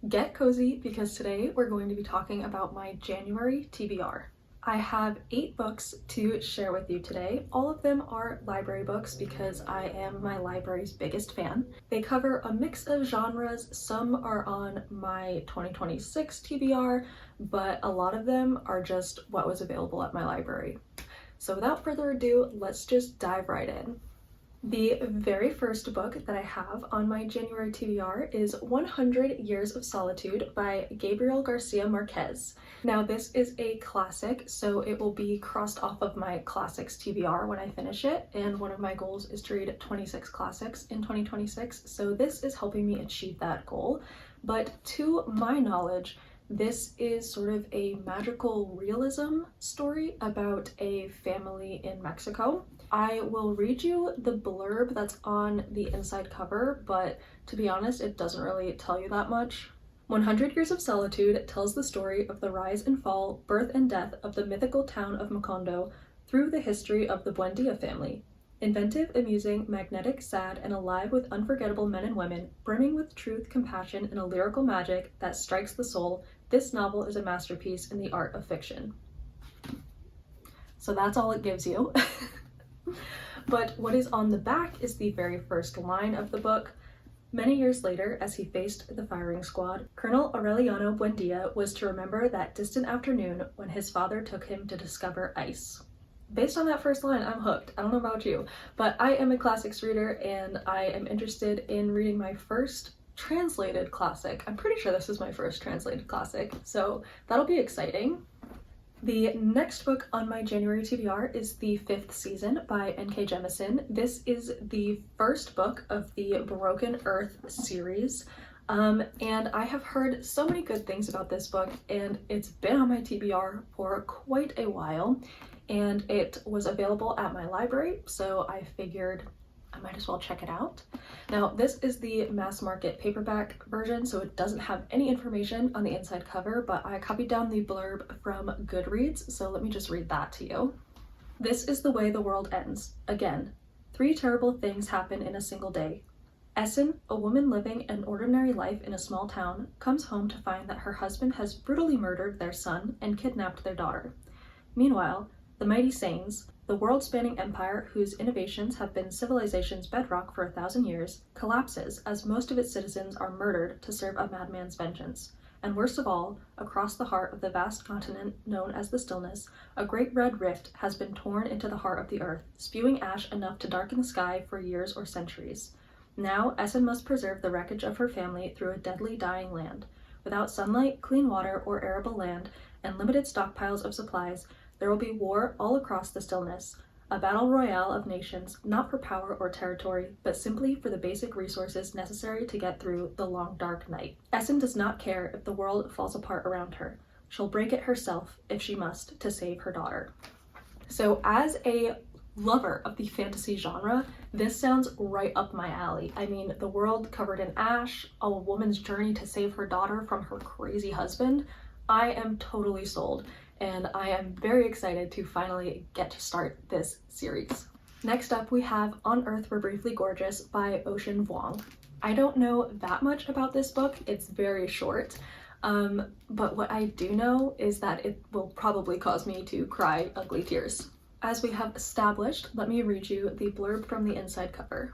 Get cozy because today we're going to be talking about my January TBR. I have 8 books to share with you today. All of them are library books because I am my library's biggest fan. They cover a mix of genres. Some are on my 2026 TBR, but a lot of them are just what was available at my library. So without further ado, let's just dive right in. The very first book that I have on my January TBR is 100 Years of Solitude by Gabriel Garcia Marquez. Now this is a classic, so it will be crossed off of my classics TBR when I finish it, and one of my goals is to read 26 classics in 2026, so this is helping me achieve that goal. But to my knowledge, this is sort of a magical realism story about a family in Mexico. I will read you the blurb that's on the inside cover, but to be honest, it doesn't really tell you that much. 100 Years of Solitude tells the story of the rise and fall, birth and death of the mythical town of Macondo through the history of the Buendia family. Inventive, amusing, magnetic, sad, and alive with unforgettable men and women, brimming with truth, compassion, and a lyrical magic that strikes the soul, this novel is a masterpiece in the art of fiction. So that's all it gives you. But what is on the back is the very first line of the book. Many years later, as he faced the firing squad, Colonel Aureliano Buendia was to remember that distant afternoon when his father took him to discover ice. Based on that first line, I'm hooked. I don't know about you, but I am a classics reader and I am interested in reading my first translated classic. I'm pretty sure this is my first translated classic, so that'll be exciting. The next book on my January TBR is The 5th Season by N.K. Jemisin. This is the first book of the Broken Earth series, and I have heard so many good things about this book, and it's been on my TBR for quite a while, and it was available at my library, so I figured I might as well check it out. Now, this is the mass market paperback version, so it doesn't have any information on the inside cover, but I copied down the blurb from Goodreads, so let me just read that to you. This is the way the world ends. Again. 3 terrible things happen in a single day. Essen, a woman living an ordinary life in a small town, comes home to find that her husband has brutally murdered their son and kidnapped their daughter. Meanwhile, the mighty Sains, the world-spanning empire whose innovations have been civilization's bedrock for 1,000 years, collapses as most of its citizens are murdered to serve a madman's vengeance. And worst of all, across the heart of the vast continent known as the Stillness, a great red rift has been torn into the heart of the earth, spewing ash enough to darken the sky for years or centuries. Now, Essen must preserve the wreckage of her family through a deadly dying land. Without sunlight, clean water, or arable land, and limited stockpiles of supplies, there will be war all across the Stillness, a battle royale of nations, not for power or territory, but simply for the basic resources necessary to get through the long dark night. Essen does not care if the world falls apart around her. She'll break it herself, if she must, to save her daughter. So as a lover of the fantasy genre, this sounds right up my alley. I mean, the world covered in ash, a woman's journey to save her daughter from her crazy husband. I am totally sold, and I am very excited to finally get to start this series. Next up, we have On Earth We're Briefly Gorgeous by Ocean Vuong. I don't know that much about this book, it's very short, but what I do know is that it will probably cause me to cry ugly tears. As we have established, let me read you the blurb from the inside cover.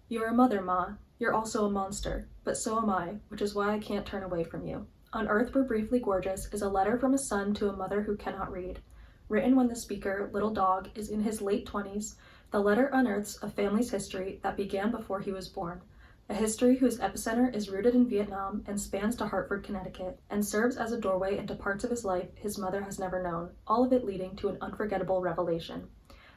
You're a mother, Ma. You're also a monster, but so am I, which is why I can't turn away from you. On Earth We're Briefly Gorgeous is a letter from a son to a mother who cannot read. Written when the speaker, Little Dog, is in his late 20s, the letter unearths a family's history that began before he was born. A history whose epicenter is rooted in Vietnam and spans to Hartford, Connecticut, and serves as a doorway into parts of his life his mother has never known, all of it leading to an unforgettable revelation.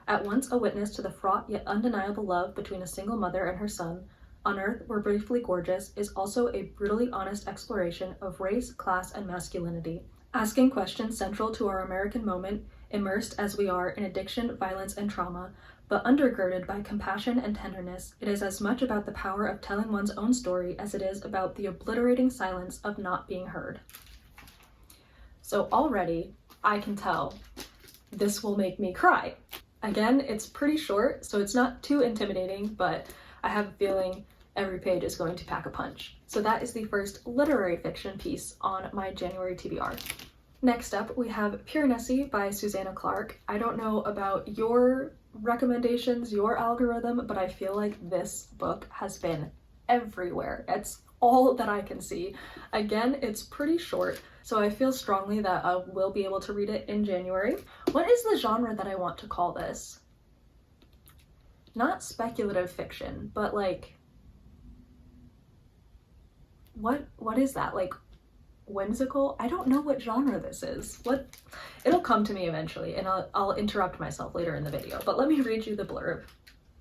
At once a witness to the fraught yet undeniable love between a single mother and her son, On Earth We're Briefly Gorgeous is also a brutally honest exploration of race, class, and masculinity, asking questions central to our American moment, immersed as we are in addiction, violence, and trauma, but undergirded by compassion and tenderness. It is as much about the power of telling one's own story as it is about the obliterating silence of not being heard. So already, I can tell this will make me cry. Again, it's pretty short, so it's not too intimidating, but I have a feeling every page is going to pack a punch. So that is the first literary fiction piece on my January TBR. Next up, we have Piranesi by Susanna Clarke. I don't know about your recommendations, your algorithm, but I feel like this book has been everywhere. It's all that I can see. Again, it's pretty short, so I feel strongly that I will be able to read it in January. What is the genre that I want to call this? Not speculative fiction, but like, what is that? Like, whimsical? I don't know what genre this is. It'll come to me eventually, and I'll interrupt myself later in the video, but let me read you the blurb.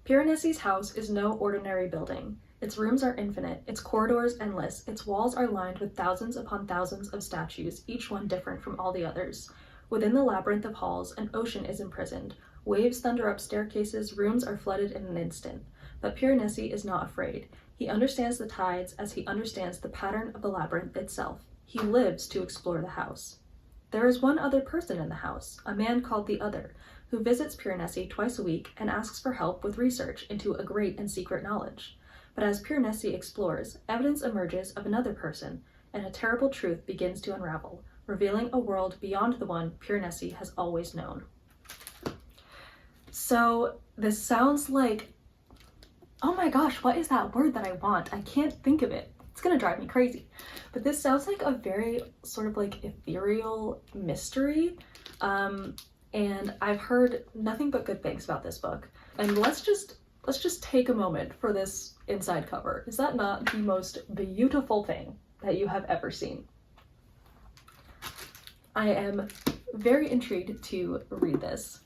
Piranesi's house is no ordinary building. Its rooms are infinite, its corridors endless, its walls are lined with thousands upon thousands of statues, each one different from all the others. Within the labyrinth of halls, an ocean is imprisoned. Waves thunder up staircases, rooms are flooded in an instant. But Piranesi is not afraid. He understands the tides as he understands the pattern of the labyrinth itself. He lives to explore the house. There is one other person in the house, a man called the Other, who visits Piranesi twice a week and asks for help with research into a great and secret knowledge. But as Piranesi explores, evidence emerges of another person, and a terrible truth begins to unravel, revealing a world beyond the one Piranesi has always known. So this sounds like, oh my gosh, what is that word that I want? I can't think of it. It's gonna drive me crazy. But this sounds like a very sort of like ethereal mystery. And I've heard nothing but good things about this book. And let's just take a moment for this inside cover. Is that not the most beautiful thing that you have ever seen? I am very intrigued to read this.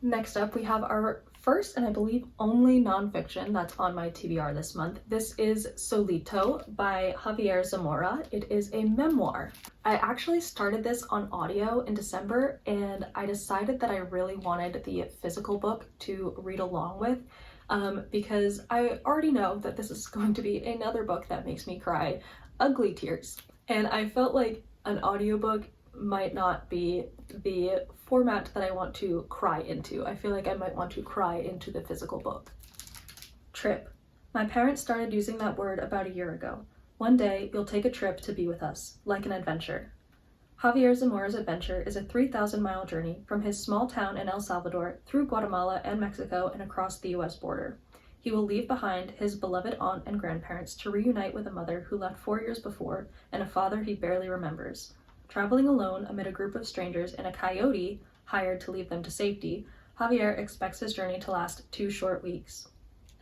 Next up, we have our first and I believe only nonfiction that's on my TBR this month. This is Solito by Javier Zamora. It is a memoir. I actually started this on audio in December, and I decided that I really wanted the physical book to read along with because I already know that this is going to be another book that makes me cry ugly tears. And I felt like an audiobook might not be the format that I want to cry into. I feel like I might want to cry into the physical book. Trip. My parents started using that word about a year ago. One day, you'll take a trip to be with us, like an adventure. Javier Zamora's adventure is a 3,000-mile journey from his small town in El Salvador through Guatemala and Mexico and across the US border. He will leave behind his beloved aunt and grandparents to reunite with a mother who left 4 years before and a father he barely remembers. Traveling alone amid a group of strangers in a coyote hired to leave them to safety, Javier expects his journey to last 2 short weeks.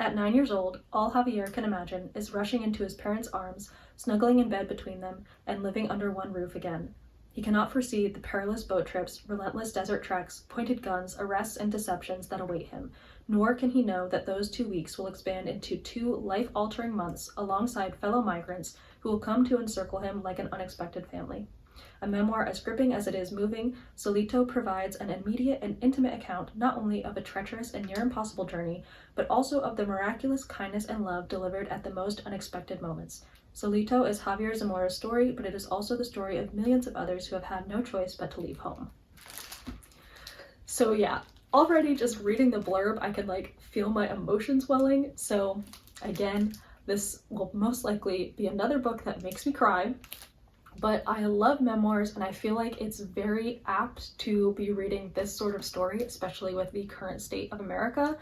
At 9 years old, all Javier can imagine is rushing into his parents' arms, snuggling in bed between them, and living under one roof again. He cannot foresee the perilous boat trips, relentless desert treks, pointed guns, arrests, and deceptions that await him, nor can he know that those 2 weeks will expand into 2 life-altering months alongside fellow migrants who will come to encircle him like an unexpected family. A memoir as gripping as it is moving, Solito provides an immediate and intimate account not only of a treacherous and near-impossible journey, but also of the miraculous kindness and love delivered at the most unexpected moments. Solito is Javier Zamora's story, but it is also the story of millions of others who have had no choice but to leave home. So yeah, already just reading the blurb, I can like feel my emotions welling. So again, this will most likely be another book that makes me cry. But I love memoirs, and I feel like it's very apt to be reading this sort of story, especially with the current state of America.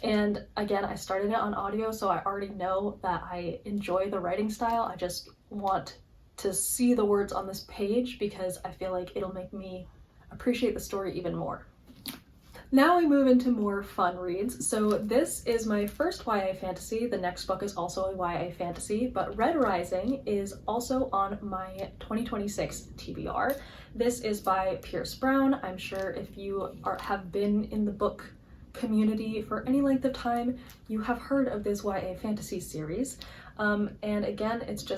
And again, I started it on audio, so I already know that I enjoy the writing style. I just want to see the words on this page because I feel like it'll make me appreciate the story even more. Now we move into more fun reads. So this is my first YA fantasy. The next book is also a YA fantasy, but Red Rising is also on my 2026 TBR. This is by Pierce Brown. I'm sure if you have been in the book community for any length of time, you have heard of this YA fantasy series. And again, it's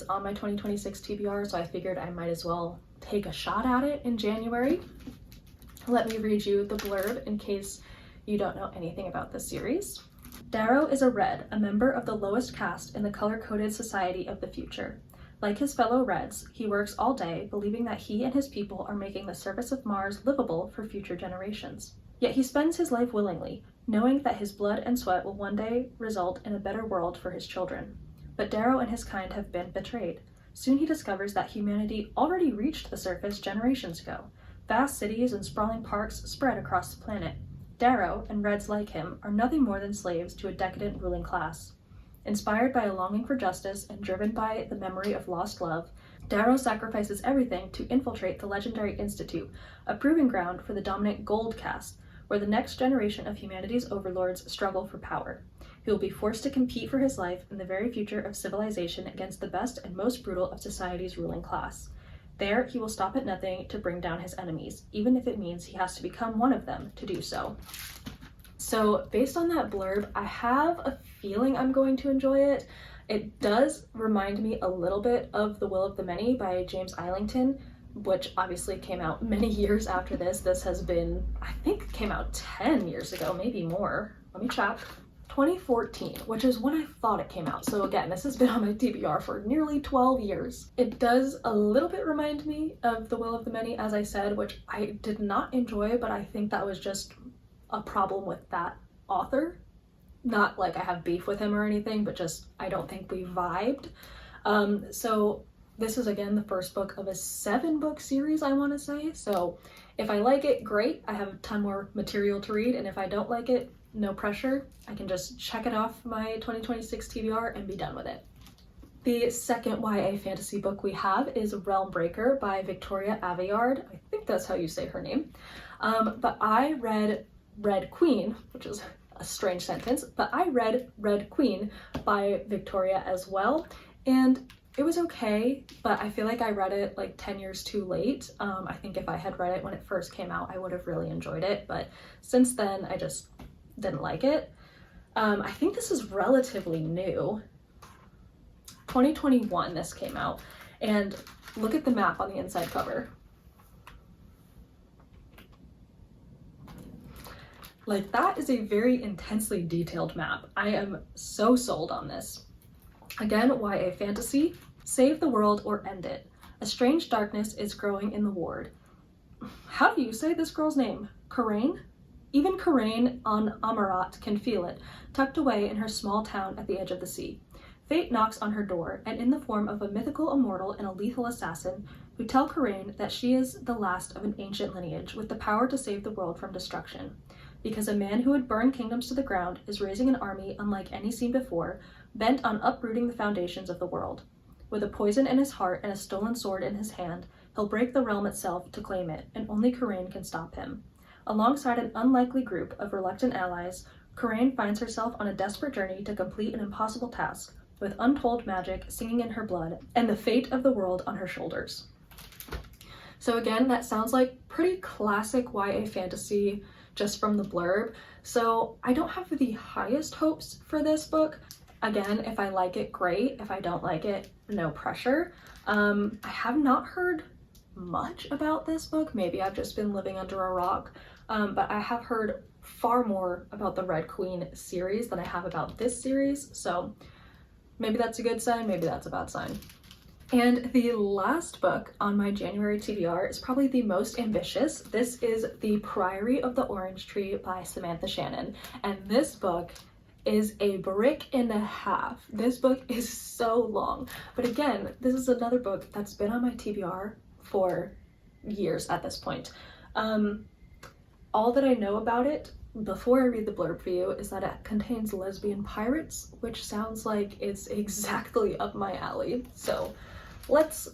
on my 2026 TBR, so I figured I might as well take a shot at it in January. Let me read you the blurb in case you don't know anything about this series. Darrow is a Red, a member of the lowest caste in the color-coded society of the future. Like his fellow Reds, he works all day, believing that he and his people are making the surface of Mars livable for future generations. Yet he spends his life willingly, knowing that his blood and sweat will one day result in a better world for his children. But Darrow and his kind have been betrayed. Soon he discovers that humanity already reached the surface generations ago. Vast cities and sprawling parks spread across the planet. Darrow, and Reds like him, are nothing more than slaves to a decadent ruling class. Inspired by a longing for justice and driven by the memory of lost love, Darrow sacrifices everything to infiltrate the legendary Institute, a proving ground for the dominant Gold Caste, where the next generation of humanity's overlords struggle for power. He will be forced to compete for his life in the very future of civilization against the best and most brutal of society's ruling class. There, he will stop at nothing to bring down his enemies, even if it means he has to become one of them to do so. So, based on that blurb, I have a feeling I'm going to enjoy it. It does remind me a little bit of The Will of the Many by James Islington, which obviously came out many years after this. This has been, I think, came out 10 years ago, maybe more. Let me check. 2014, which is when I thought it came out. So again, this has been on my TBR for nearly 12 years. It does a little bit remind me of The Will of the Many, as I said, which I did not enjoy, but I think that was just a problem with that author. Not like I have beef with him or anything, but just I don't think we vibed. So this is again the first book of a 7-book series, I want to say. So if I like it, great. I have a ton more material to read, and if I don't like it, no pressure. I can just check it off my 2026 TBR and be done with it. The second YA fantasy book we have is Realm Breaker by Victoria Aveyard. I think that's how you say her name. But I read Red Queen, which is a strange sentence, but I read Red Queen by Victoria as well, and it was okay, but I feel like I read it like 10 years too late. I think if I had read it when it first came out, I would have really enjoyed it, but since then, I just didn't like it. I think this is relatively new. 2021 this came out, and look at the map on the inside cover. Like, that is a very intensely detailed map. I am so sold on this. Again, YA fantasy. Save the world or end it. A strange darkness is growing in the ward. How do you say this girl's name? Karain? Even Karain on Amarat can feel it, tucked away in her small town at the edge of the sea. Fate knocks on her door, and in the form of a mythical immortal and a lethal assassin, who tell Karain that she is the last of an ancient lineage with the power to save the world from destruction. Because a man who would burn kingdoms to the ground is raising an army unlike any seen before, bent on uprooting the foundations of the world. With a poison in his heart and a stolen sword in his hand, he'll break the realm itself to claim it, and only Karain can stop him. Alongside an unlikely group of reluctant allies, Karain finds herself on a desperate journey to complete an impossible task, with untold magic singing in her blood and the fate of the world on her shoulders. So again, that sounds like pretty classic YA fantasy just from the blurb. So I don't have the highest hopes for this book. Again, if I like it, great. If I don't like it, no pressure. I have not heard much about this book. Maybe I've just been living under a rock. But I have heard far more about the Red Queen series than I have about this series. So maybe that's a good sign, maybe that's a bad sign. And the last book on my January TBR is probably the most ambitious. This is The Priory of the Orange Tree by Samantha Shannon. And this book is a brick and a half. This book is so long. But again, this is another book that's been on my TBR for years at this point. All that I know about it before I read the blurb for you is that it contains lesbian pirates, which sounds like it's exactly up my alley. So let's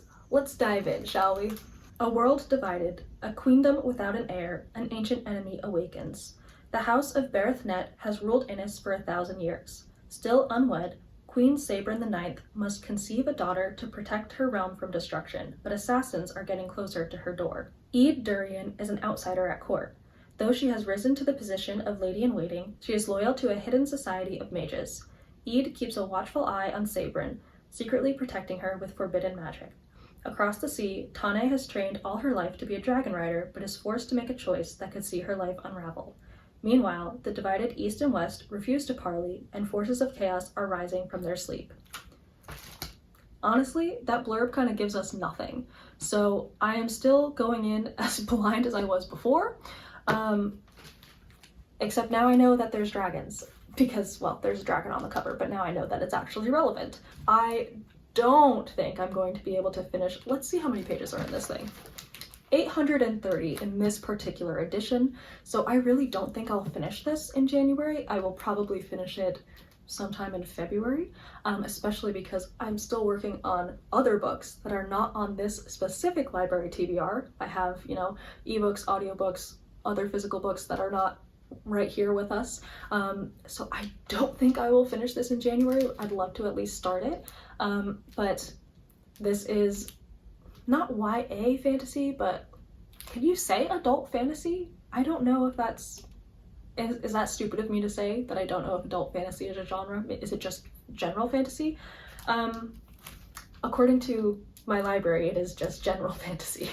dive in, shall we? A world divided, a queendom without an heir, an ancient enemy awakens. The house of Berethnet has ruled Innis for 1,000 years. Still unwed, Queen Sabrin IX must conceive a daughter to protect her realm from destruction, but assassins are getting closer to her door. Ede Durian is an outsider at court. Though she has risen to the position of lady-in-waiting, she is loyal to a hidden society of mages. Ede keeps a watchful eye on Sabrin, secretly protecting her with forbidden magic. Across the sea, Tane has trained all her life to be a dragon rider, but is forced to make a choice that could see her life unravel. Meanwhile, the divided East and West refuse to parley, and forces of chaos are rising from their sleep. Honestly, that blurb kind of gives us nothing, so I am still going in as blind as I was before. Except now I know that there's dragons because, well, there's a dragon on the cover, but now I know that it's actually relevant. I don't think I'm going to be able to finish, let's see how many pages are in this thing. 830 in this particular edition, so I really don't think I'll finish this in January. I will probably finish it sometime in February, especially because I'm still working on other books that are not on this specific library TBR. I have, you know, ebooks, audiobooks, other physical books that are not right here with us. So I don't think I will finish this in January. I'd love to at least start it. But this is not YA fantasy, but can you say adult fantasy? I don't know if that's, is that stupid of me to say that I don't know if adult fantasy is a genre? Is it just general fantasy? According to my library, it is just general fantasy.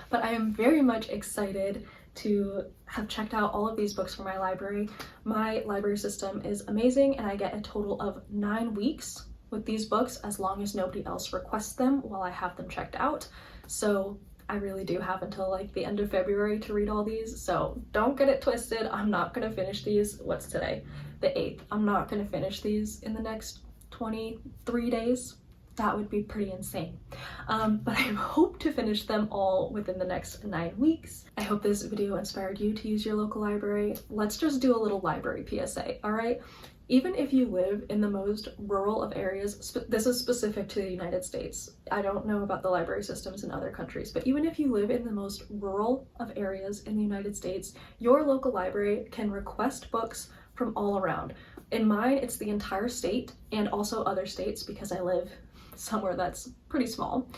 But I am very much excited to have checked out all of these books for my library. My library system is amazing, and I get a total of 9 weeks with these books as long as nobody else requests them while I have them checked out. So I really do have until like the end of February to read all these, so don't get it twisted. I'm not gonna finish these, what's today? The 8th. I'm not gonna finish these in the next 23 days. That would be pretty insane. But I hope to finish them all within the next 9 weeks. I hope this video inspired you to use your local library. Let's just do a little library PSA, all right? Even if you live in the most rural of areas, this is specific to the United States. I don't know about the library systems in other countries, but even if you live in the most rural of areas in the United States, your local library can request books from all around. In mine, it's the entire state and also other states because I live somewhere that's pretty small.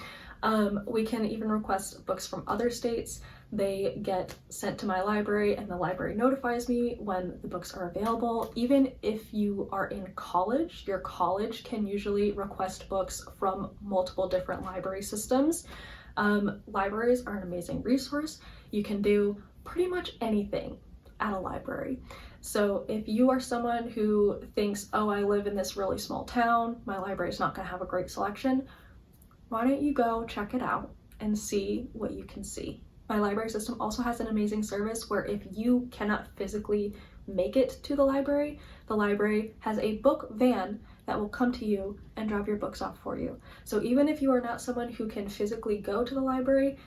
We can even request books from other states. They get sent to my library and the library notifies me when the books are available. Even if you are in college, your college can usually request books from multiple different library systems. Libraries are an amazing resource. You can do pretty much anything at a library. So if you are someone who thinks, oh, I live in this really small town, my library is not going to have a great selection, why don't you go check it out and see what you can see. My library system also has an amazing service where if you cannot physically make it to the library has a book van that will come to you and drop your books off for you. So even if you are not someone who can physically go to the library,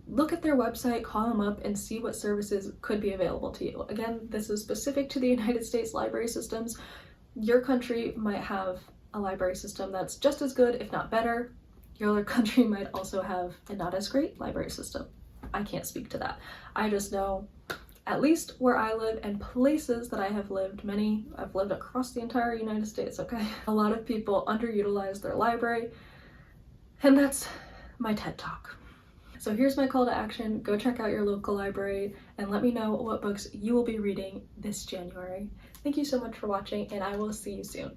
look at their website, call them up, and see what services could be available to you. Again, this is specific to the United States library systems. Your country might have a library system that's just as good, if not better. Your other country might also have a not as great library system. I can't speak to that. I just know, at least where I live and places that I have lived, I've lived across the entire United States, okay? A lot of people underutilize their library, and that's my TED Talk. So here's my call to action. Go check out your local library and let me know what books you will be reading this January. Thank you so much for watching, and I will see you soon.